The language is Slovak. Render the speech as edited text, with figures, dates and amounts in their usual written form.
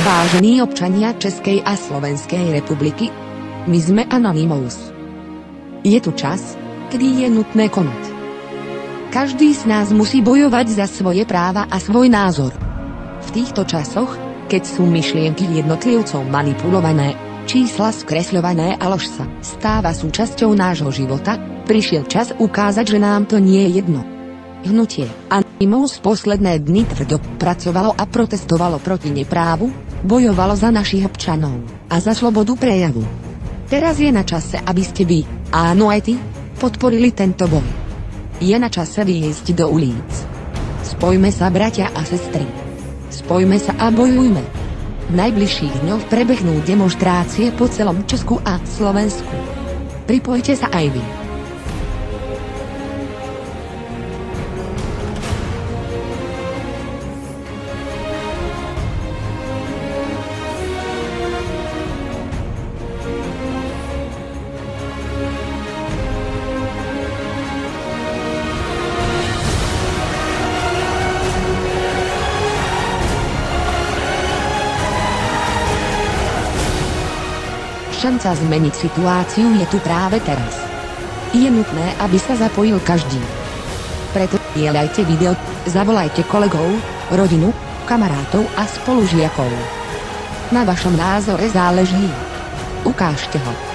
Vážení občania Českej a Slovenskej republiky, my sme Anonymous. Je tu čas, kedy je nutné konať. Každý z nás musí bojovať za svoje práva a svoj názor. V týchto časoch, keď sú myšlienky jednotlivcov manipulované, čísla skresľované a lož sa stáva súčasťou nášho života, prišiel čas ukázať, že nám to nie je jedno. Hnutie Anonymous posledné dni tvrdo pracovalo a protestovalo proti neprávu, bojovalo za našich občanov a za slobodu prejavu. Teraz je na čase, aby ste vy, áno aj ty, podporili tento boj. Je na čase vyjsť do ulic. Spojme sa, bratia a sestry. Spojme sa a bojujme. V najbližších dňoch prebehnú demonštrácie po celom Česku a Slovensku. Pripojte sa aj vy. Šanca zmeniť situáciu je tu práve teraz. Je nutné, aby sa zapojil každý. Preto dielajte video, zavolajte kolegov, rodinu, kamarátov a spolužiakov. Na vašom názore záleží. Ukážte ho.